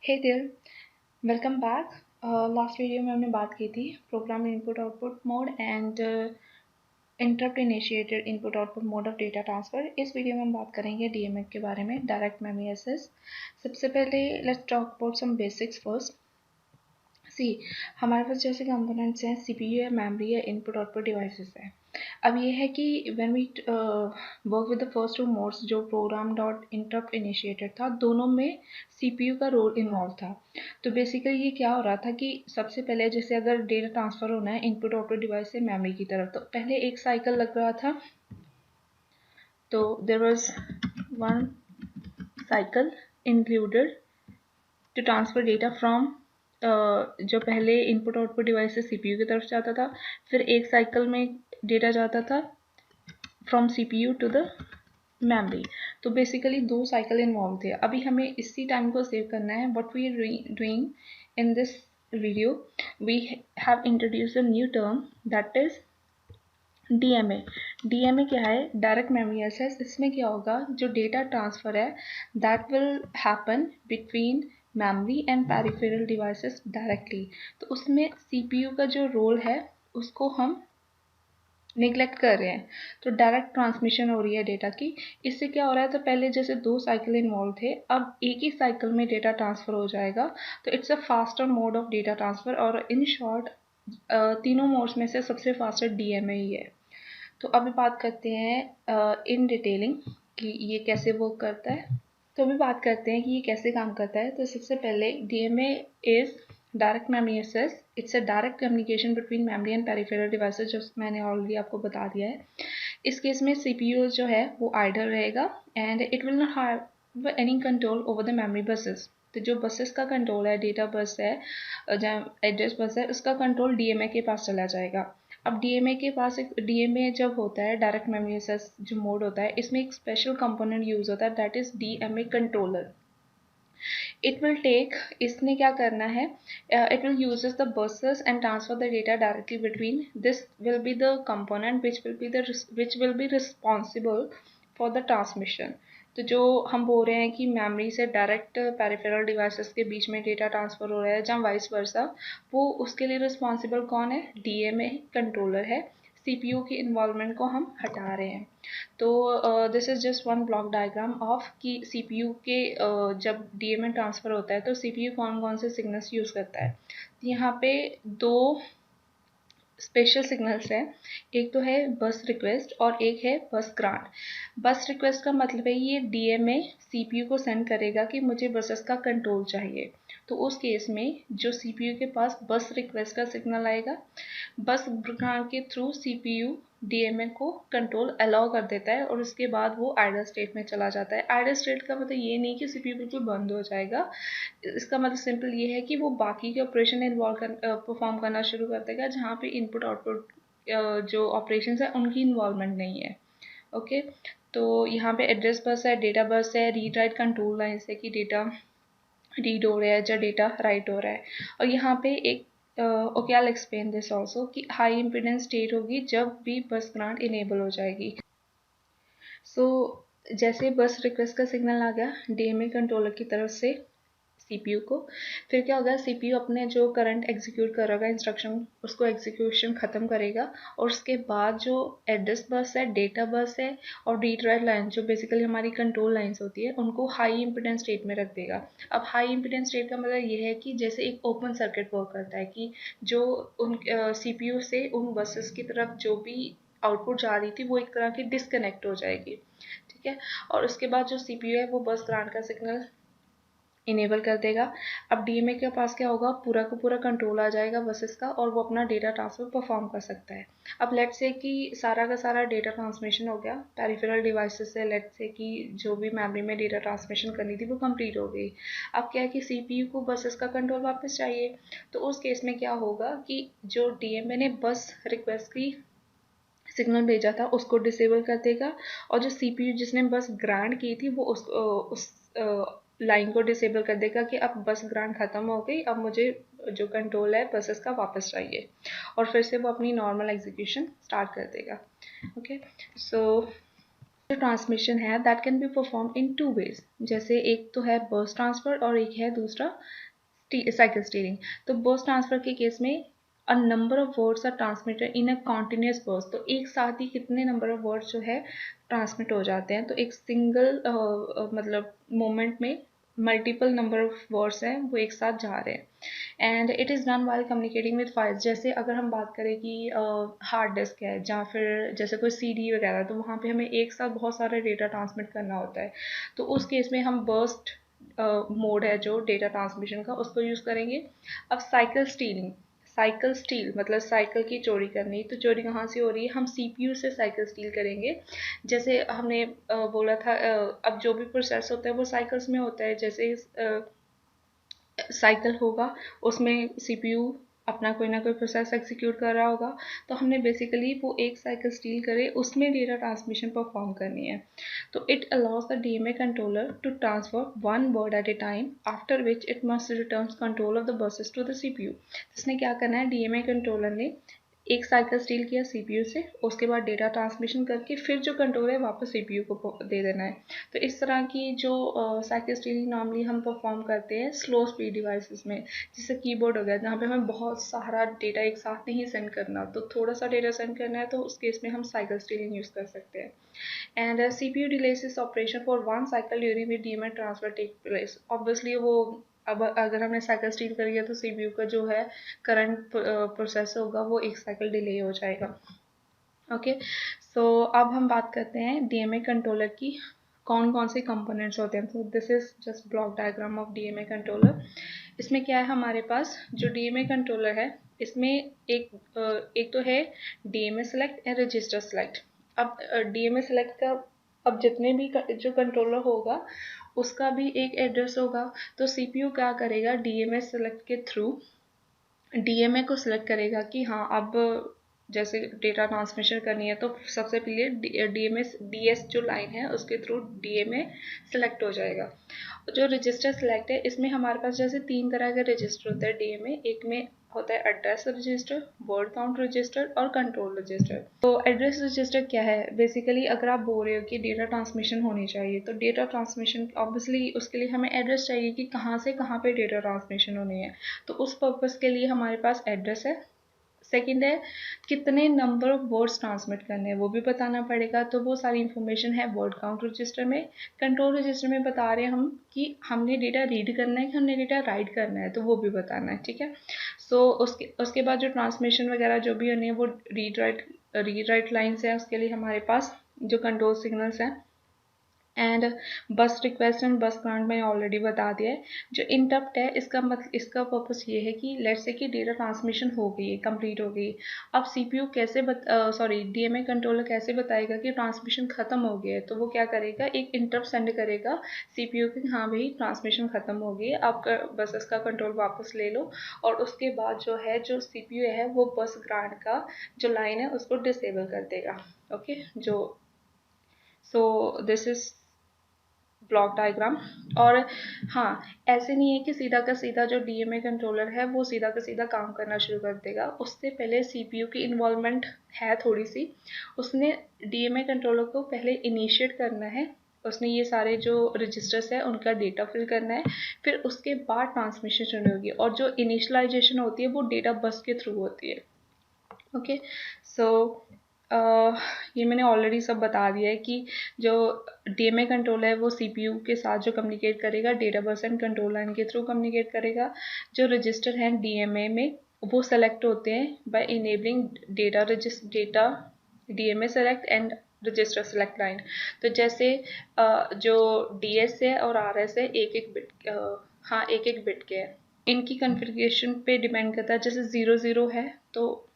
Hey there, welcome back. Last video में हमने बात की थी program input output mode and interrupt initiated input output mode of data transfer. इस video में हम बात करेंगे डीएमए के बारे में, डायरेक्ट मेमोरी एक्सेस। सबसे पहले let's talk about some basics first. See, हमारे पास जैसे कंपोनेंट्स हैं, सीपीयू है, मेमोरी है, इनपुट आउटपुट डिवाइसेस है। अब ये है कि when we work with the first two modes, जो प्रोग्राम डॉट इंटरप्ट इनिशिएटेड था, दोनों में सीपीयू का रोल इन्वॉल्व था। तो बेसिकली ये क्या हो रहा था कि सबसे पहले जैसे अगर डेटा ट्रांसफर होना है इनपुट आउटपुट डिवाइस से मेमोरी की तरफ, तो पहले एक साइकिल लग रहा था। तो there was one cycle included to transfer data from जो पहले इनपुट आउटपुट डिवाइस से सीपीयू की तरफ जाता था, फिर एक साइकिल में डेटा जाता था from CPU to the memory. तो बेसिकली दो साइकिल इन्वॉल्व थे। अभी हमें इसी टाइम को सेव करना है। What we are doing in this video, we have introduced a new term that is DMA. DMA क्या है? Direct memory access. इसमें क्या होगा, जो डेटा ट्रांसफर है that will happen between memory and peripheral devices directly. तो उसमें CPU का जो रोल है उसको हम निगलेक्ट कर रहे हैं। तो डायरेक्ट ट्रांसमिशन हो रही है डेटा की। इससे क्या हो रहा है, तो पहले जैसे दो साइकिल इन्वॉल्व थे, अब एक ही साइकिल में डेटा ट्रांसफर हो जाएगा। तो it's a faster mode of data transfer, और इन शॉर्ट तीनों मोड्स में से सबसे फास्टर डीएमए ही है। तो अभी बात करते हैं इन डिटेलिंग कि ये कैसे वर्क करता है। तो अभी बात करते हैं कि ये कैसे काम करता है। तो सबसे पहले DMA is direct memory access. It's a direct communication between memory and peripheral devices, जो मैंने ऑलरेडी आपको बता दिया है। इस केस में सीपीयू जो है वो आइडल रहेगा and it will not have any control over the memory buses. तो जो बसेस का कंट्रोल है, डेटा बस है, जहाँ एड्रेस बस है, उसका कंट्रोल डीएमए के पास चला जाएगा। अब डीएमए के पास एक डीएमए जब होता है, डायरेक्ट मेमोरी एक्सेस जो मोड होता है, इसमें एक स्पेशल कंपोनेंट यूज होता है that is DMA controller. It will take, इसने क्या करना है, it will uses the buses and transfer the data directly between. This will be the component which will be responsible for the transmission. तो जो हम बोल रहे हैं कि मेमोरी से डायरेक्ट पेरिफेरल डिवाइसेस के बीच में डेटा ट्रांसफर हो रहा है, जहाँ वाइस वर्सा, वो उसके लिए रिस्पॉन्सिबल कौन है? डीएमए कंट्रोलर है। सीपीयू की इन्वॉल्वमेंट को हम हटा रहे हैं। तो this is just one block diagram of कि सीपीयू के जब डीएमए ट्रांसफर होता है तो सीपीयू कौन कौन से सिग्नल्स यूज करता है। यहाँ पे दो स्पेशल सिग्नल्स हैं। एक तो है बस रिक्वेस्ट और एक है बस ग्रांट। बस रिक्वेस्ट का मतलब है ये डीएमए सीपीयू को सेंड करेगा कि मुझे बसेस का कंट्रोल चाहिए। तो उस केस में जो सीपीयू के पास बस रिक्वेस्ट का सिग्नल आएगा, बस ग्रांट के थ्रू सीपीयू डीएमए को कंट्रोल अलाउ कर देता है और उसके बाद वो आइडल स्टेट में चला जाता है। आइडल स्टेट का मतलब ये नहीं कि सीपीयू बिल्कुल बंद हो जाएगा। इसका मतलब सिंपल ये है कि वो बाकी के ऑपरेशन परफॉर्म करना शुरू कर देगा, जहाँ पे इनपुट आउटपुट जो ऑपरेशंस है उनकी इन्वॉल्वमेंट नहीं है। ओके, तो यहाँ पे एड्रेस बस है, डेटा बस है, रीड राइट कंट्रोल लाइन है कि डेटा रीड हो रहा है या डेटा राइट हो रहा है। और यहाँ पे एक okay, I explain this also कि हाई इम्पीडेंस स्टेट होगी जब भी बस ग्रांट इनेबल हो जाएगी। सो जैसे बस रिक्वेस्ट का सिग्नल आ गया डीएमए कंट्रोलर की तरफ से सीपीयू को, फिर क्या होगा, सीपीयू अपने जो करंट एग्जीक्यूट कर रहा इंस्ट्रक्शन, उसको एग्जीक्यूशन खत्म करेगा और उसके बाद जो एड्रेस बस है, डेटा बस है और रीड राइट लाइन, जो बेसिकली हमारी कंट्रोल लाइंस होती है, उनको हाई इम्पीडेंस स्टेट में रख देगा। अब हाई इम्पीडेंस स्टेट का मतलब ये है कि जैसे एक ओपन सर्किट वर्क करता है कि जो उन सीपीयू से उन बसेस की तरफ जो भी आउटपुट जा रही थी वो एक तरह की डिसकनेक्ट हो जाएगी। ठीक है, और उसके बाद जो सीपीयू है वो बस ग्रांट का सिग्नल इनेबल कर देगा। अब डीएमए के पास क्या होगा, पूरा का पूरा कंट्रोल आ जाएगा बसेस का और वो अपना डेटा ट्रांसफर परफॉर्म कर सकता है। अब लेट्स से कि सारा का सारा डेटा ट्रांसमिशन हो गया पेरिफेरल डिवाइसेस से, लेट्स से कि जो भी मेमोरी में डेटा ट्रांसमिशन करनी थी वो कंप्लीट हो गई। अब क्या है कि सीपीयू को बसेस का कंट्रोल वापस चाहिए। तो उस केस में क्या होगा कि जो डीएमए ने बस रिक्वेस्ट की सिग्नल भेजा था उसको डिसेबल कर देगा, और जो सीपीयू जिसने बस ग्रांट की थी वो उस लाइन को डिसेबल कर देगा कि अब बस ग्रांट खत्म हो गई, अब मुझे जो कंट्रोल है बसेस का वापस चाहिए, और फिर से वो अपनी नॉर्मल एग्जीक्यूशन स्टार्ट कर देगा। ओके, सो ट्रांसमिशन है that can be perform in two ways, जैसे एक तो है बर्स्ट ट्रांसफर और एक है दूसरा साइकिल स्टीयरिंग। तो बर्स्ट ट्रांसफर के केस में a number of words are transmitted in a continuous burst, तो एक साथ ही कितने नंबर ऑफ वर्ड्स जो है ट्रांसमिट हो जाते हैं, तो एक सिंगल मतलब मोमेंट में मल्टीपल नंबर ऑफ वर्ड्स हैं वो एक साथ जा रहे हैं। And it is done while communicating with files, जैसे अगर हम बात करें कि हार्ड डिस्क है या फिर जैसे कोई सीडी वगैरह, तो वहाँ पे हमें एक साथ बहुत सारा डेटा ट्रांसमिट करना होता है, तो उस केस में हम बर्स्ट मोड है जो डेटा ट्रांसमिशन का उसको यूज़ करेंगे। अब साइकिल स्टीलिंग, साइकिल स्टील मतलब साइकिल की चोरी करनी, तो चोरी कहाँ से हो रही है, हम सीपीयू से साइकिल स्टील करेंगे। जैसे हमने बोला था अब जो भी प्रोसेस होता है वो साइकिल्स में होता है, जैसे साइकिल होगा उसमें सीपीयू अपना कोई ना कोई प्रोसेस एग्जीक्यूट कर रहा होगा, तो हमने बेसिकली वो एक साइकिल स्टील करे उसमें डेटा ट्रांसमिशन परफॉर्म करनी है। तो it allows the DMA controller to transfer one word at a time after which it must return control of the buses to the CPU. इसने क्या करना है, डीएमए कंट्रोलर ने एक साइकिल स्टील किया सीपीयू से, उसके बाद डेटा ट्रांसमिशन करके फिर जो कंट्रोल है वापस सीपीयू को दे देना है। तो इस तरह की जो साइकिल स्टीलिंग नॉर्मली हम परफॉर्म करते हैं स्लो स्पीड डिवाइसेस में, जैसे कीबोर्ड हो गया जहाँ पे हमें बहुत सारा डेटा एक साथ नहीं सेंड करना, तो थोड़ा सा डेटा सेंड करना है, तो उस केस में हम साइकिल स्टीलिंग यूज़ कर सकते हैं। And CPU delays its operation for one cycle during with DMA transfer take place. Obviously वो अब अगर हमने साइकिल स्टील करी है तो सीपीयू का जो है करंट प्रोसेस होगा वो एक साइकिल डिले हो जाएगा। ओके, सो अब हम बात करते हैं डीएमए कंट्रोलर की कौन कौन से कंपोनेंट्स होते हैं। तो this is just block diagram of DMA controller. इसमें क्या है हमारे पास, जो डीएमए कंट्रोलर है इसमें एक तो है DMA select and register select. अब डीएमए सेलेक्ट का अब जितने भी जो कंट्रोलर होगा उसका भी एक एड्रेस होगा, तो सीपीयू क्या करेगा, डीएमए सेलेक्ट के थ्रू डीएमए को सिलेक्ट करेगा कि हाँ अब जैसे डेटा ट्रांसमिशन करनी है, तो सबसे पहले डीएमए डीएस जो लाइन है उसके थ्रू डीएमए सेलेक्ट हो जाएगा। जो रजिस्टर सेलेक्ट है इसमें हमारे पास जैसे तीन तरह के रजिस्टर होते हैं डीएमए, एक में होता है address register, word count register और कंट्रोल रजिस्टर। तो एड्रेस रजिस्टर क्या है, बेसिकली अगर आप बोल रहे हो कि डेटा ट्रांसमिशन होनी चाहिए, तो डेटा ट्रांसमिशन ऑब्वियसली उसके लिए हमें एड्रेस चाहिए कि कहाँ से कहाँ पे डेटा ट्रांसमिशन होनी है, तो उस पर्पज़ के लिए हमारे पास एड्रेस है। सेकंड है कितने नंबर ऑफ वर्ड्स ट्रांसमिट करने हैं वो भी बताना पड़ेगा, तो वो सारी इंफॉर्मेशन है वर्ड काउंट रजिस्टर में। कंट्रोल रजिस्टर में बता रहे हैं हम कि हमने डेटा रीड करना है कि हमने डेटा राइट करना है, तो वो भी बताना है, ठीक है। सो उसके बाद जो ट्रांसमिशन वगैरह जो भी होनी है वो रीड राइट लाइन्स है, उसके लिए हमारे पास जो कंट्रोल सिग्नल्स हैं। एंड बस रिक्वेस्ट एंड बस कमांड मैंने ऑलरेडी बता दिया है। जो इंटरप्ट है इसका पर्पस ये है कि लेट्स से कि डेटा ट्रांसमिशन हो गई है, कंप्लीट हो गई। अब सीपीयू कैसे डीएमए कंट्रोलर कैसे बताएगा कि ट्रांसमिशन खत्म हो गया है, तो वो क्या करेगा, एक इंटरप्ट सेंड करेगा सीपीयू की, हाँ भाई ट्रांसमिशन खत्म हो गई है, आप बस इसका कंट्रोल वापस ले लो। और उसके बाद जो है जो सीपीयू है वो बस ग्रांट का जो लाइन है उसको डिसेबल कर देगा। ओके, जो so this is block diagram. और हाँ, ऐसे नहीं है कि सीधा का सीधा जो डीएमए कंट्रोलर है वो सीधा का सीधा काम करना शुरू कर देगा, उससे पहले सीपीयू की इन्वॉल्वमेंट है थोड़ी सी। उसने डीएमए कंट्रोलर को पहले इनिशिएट करना है, उसने ये सारे जो रजिस्टर्स है उनका डेटा फिल करना है, फिर उसके बाद ट्रांसमिशन शुरू होगी, और जो इनिशलाइजेशन होती है वो डेटा बस के थ्रू होती है। ओके, सो ये मैंने ऑलरेडी सब बता दिया है कि जो डीएमए कंट्रोलर है वो सीपीयू के साथ जो कम्युनिकेट करेगा data bus and control line के थ्रू कम्युनिकेट करेगा। जो रजिस्टर हैं डीएमए में वो सेलेक्ट होते हैं by enabling data DMA select and register select line. तो जैसे जो डीएस है और आरएस है एक एक बिट, हाँ एक एक बिट के हैं, इनकी कन्फिग्रेशन पे डिपेंड करता है। जैसे 0 0 है तो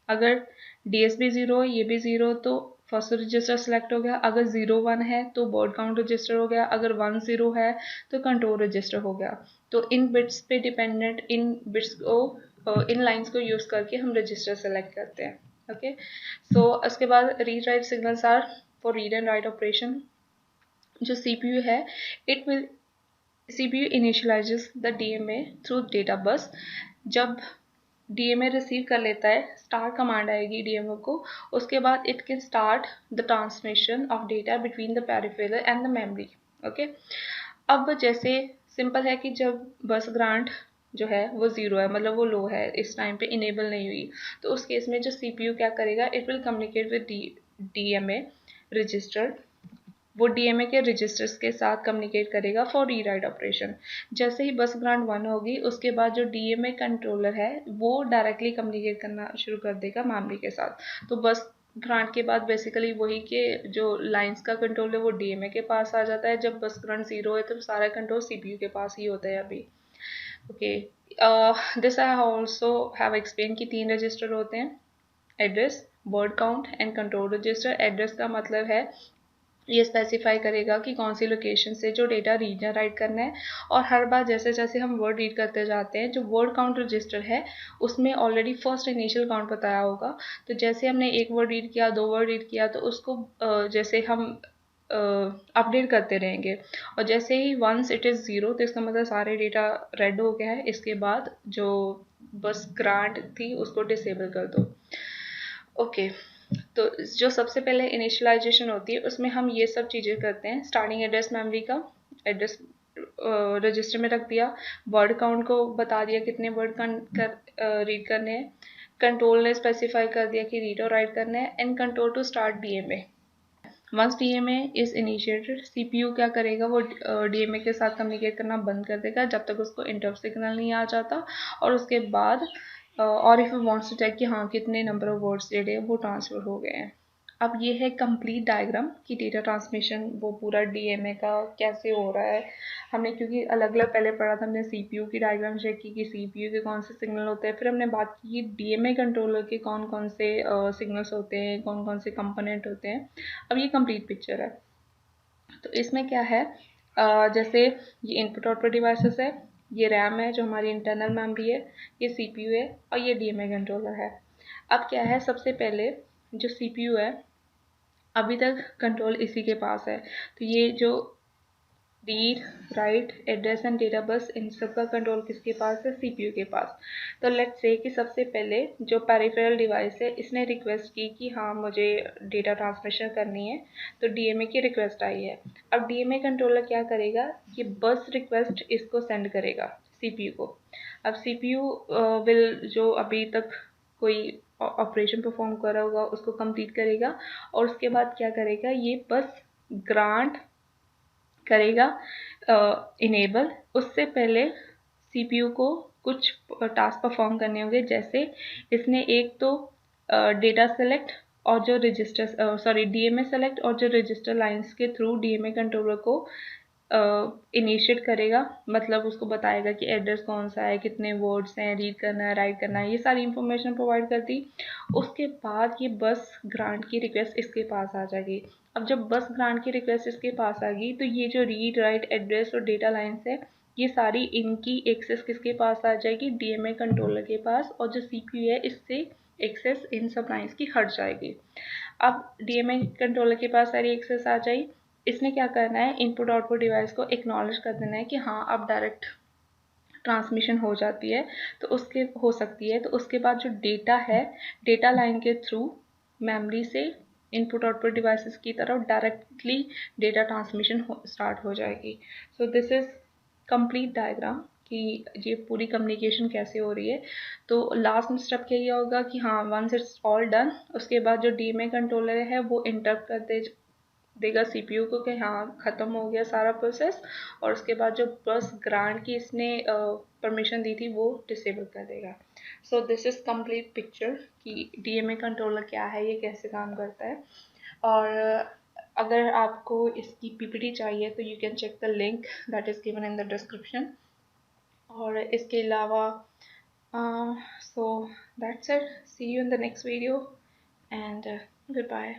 अगर डीएस भी 0 ये भी 0 तो फर्स्ट रजिस्टर सेलेक्ट हो गया, अगर 0 1 है तो वर्ड काउंट रजिस्टर हो गया, अगर 1 0 है तो कंट्रोल रजिस्टर हो गया। तो इन बिट्स पे डिपेंडेंट इन बिट्स को इन लाइंस को यूज़ करके हम रजिस्टर सेलेक्ट करते हैं। ओके, सो उसके बाद read write signals are for read and write operation. जो सीपीयू है it will CPU initializes the DMA through data bus। जब डीएमए रिसीव कर लेता है, स्टार्ट कमांड आएगी डीएमए को, उसके बाद it can start the transmission of data between the peripheral and the memory. Okay, अब जैसे सिंपल है कि जब बस ग्रांट जो है वो ज़ीरो है, मतलब वो लो है, इस टाइम पे इनेबल नहीं हुई, तो उस केस में जो सीपीयू क्या करेगा, it will communicate with DMA register, वो डीएमए के रजिस्टर्स के साथ कम्युनिकेट करेगा फॉर री राइट ऑपरेशन। जैसे ही बस ग्रांट 1 होगी, उसके बाद जो डीएमए कंट्रोलर है वो डायरेक्टली कम्युनिकेट करना शुरू कर देगा मेमोरी के साथ। तो बस ग्रांट के बाद बेसिकली वही के जो लाइंस का कंट्रोल है वो डीएमए के पास आ जाता है। जब बस ग्रांट 0 है तो सारा कंट्रोल सीपीयू के पास ही होता है अभी। Okay, this I also have explain कि 3 रजिस्टर होते हैं, address, word count and control register. Address का मतलब है ये स्पेसिफाई करेगा कि कौन सी लोकेशन से जो डेटा रीड या राइट करना है, और हर बार जैसे जैसे हम वर्ड रीड करते जाते हैं, जो वर्ड काउंट रजिस्टर है उसमें ऑलरेडी फर्स्ट इनिशियल काउंट बताया होगा। तो जैसे हमने एक वर्ड रीड किया, 2 वर्ड रीड किया, तो उसको जैसे हम अपडेट करते रहेंगे, और जैसे ही वंस इट इज़ ज़ीरो तो इसका मतलब सारे डेटा रेड हो गया है, इसके बाद जो बस ग्रांट थी उसको डिसेबल कर दो। ओके, तो जो सबसे पहले इनिशियलाइजेशन होती है उसमें हम ये सब चीज़ें करते हैं। स्टार्टिंग एड्रेस मेमोरी का एड्रेस रजिस्टर में रख दिया, वर्ड काउंट को बता दिया कितने वर्ड रीड करने हैं, कंट्रोल ने स्पेसिफाई कर दिया कि रीड और राइट करना है, and control to start DMA. Once DMA is initiated, CPU क्या करेगा, वो डीएमए के साथ कम्युनिकेट करना बंद कर देगा जब तक उसको इंटरप्ट सिग्नल नहीं आ जाता, और उसके बाद और इफ वांट्स टू चेक कि हाँ कितने नंबर ऑफ वर्ड्स जो वो ट्रांसफर हो गए हैं। अब ये है कंप्लीट डायग्राम कि डेटा ट्रांसमिशन वो पूरा डीएमए का कैसे हो रहा है। हमने क्योंकि अलग अलग पहले पढ़ा था, हमने सीपीयू की डायग्राम चेक की कि सीपीयू के कौन से सिग्नल होते हैं, फिर हमने बात की डीएमए कंट्रोलर के कौन कौन से सिग्नल्स होते हैं, कौन कौन से कंपोनेंट होते हैं। अब ये कंप्लीट पिक्चर है। तो इसमें क्या है, जैसे ये इनपुट आउटपुट डिवाइसेस है, ये रैम है जो हमारी इंटरनल मेमोरी है, ये सीपीयू है, और ये डीएमए कंट्रोलर है। अब क्या है, सबसे पहले जो सीपीयू है अभी तक कंट्रोल इसी के पास है, तो ये जो read write address and data bus, इन सब का कंट्रोल किसके पास है, सीपीयू के पास। तो लेट्स से कि सबसे पहले जो पेरिफेरल डिवाइस है इसने रिक्वेस्ट की कि हाँ मुझे डेटा ट्रांसमिशन करनी है, तो डीएमए की रिक्वेस्ट आई है। अब डीएमए कंट्रोलर क्या करेगा, ये बस रिक्वेस्ट इसको सेंड करेगा सीपीयू को। अब सीपीयू विल जो अभी तक कोई ऑपरेशन परफॉर्म कर रहा होगा उसको कंप्लीट करेगा, और उसके बाद क्या करेगा, ये बस ग्रांट करेगा इनेबल। उससे पहले सीपीयू को कुछ टास्क परफॉर्म करने होंगे, जैसे इसने एक तो डेटा सेलेक्ट और जो रजिस्टर डीएमए सेलेक्ट और जो रजिस्टर लाइंस के थ्रू डीएमए कंट्रोलर को इनिशिएट करेगा, मतलब उसको बताएगा कि एड्रेस कौन सा है, कितने वर्ड्स हैं, रीड करना है, राइट करना है, ये सारी इंफॉर्मेशन प्रोवाइड कर दी। उसके बाद ये बस ग्रांट की रिक्वेस्ट इसके पास आ जाएगी। अब जब बस ग्रांट की रिक्वेस्ट इसके पास आ गई, तो ये जो रीड राइट एड्रेस और डेटा लाइन्स है, ये सारी इनकी एक्सेस किसके पास आ जाएगी, डीएमए कंट्रोलर के पास, और जो सीपीयू है इससे एक्सेस इन सब लाइन्स की हट जाएगी। अब डीएमए कंट्रोलर के पास सारी एक्सेस आ जाए, इसने क्या करना है, इनपुट आउटपुट डिवाइस को एक्नॉलेज कर देना है कि हाँ अब डायरेक्ट ट्रांसमिशन हो जाती है, तो उसके हो सकती है, तो उसके बाद जो डेटा है, डेटा लाइन के थ्रू मेमोरी से इनपुट आउटपुट डिवाइसेस की तरफ डायरेक्टली डेटा ट्रांसमिशन स्टार्ट हो जाएगी। So this is complete diagram कि ये पूरी कम्युनिकेशन कैसे हो रही है। तो लास्ट स्टेप क्या ये होगा कि हाँ वंस इट्स ऑल डन, उसके बाद जो डीएमए कंट्रोलर है वो इंटरप्ट कर देगा सीपीयू को कि हाँ ख़त्म हो गया सारा प्रोसेस, और उसके बाद जो बस ग्रांट की इसने परमिशन दी थी वो डिसेबल कर देगा। So this is complete picture कि डीएमए कंट्रोलर क्या है, ये कैसे काम करता है। और अगर आपको इसकी पीपीटी चाहिए तो you can check the link that is given in the description. और इसके अलावा so that's it, see you in the next video and good bye.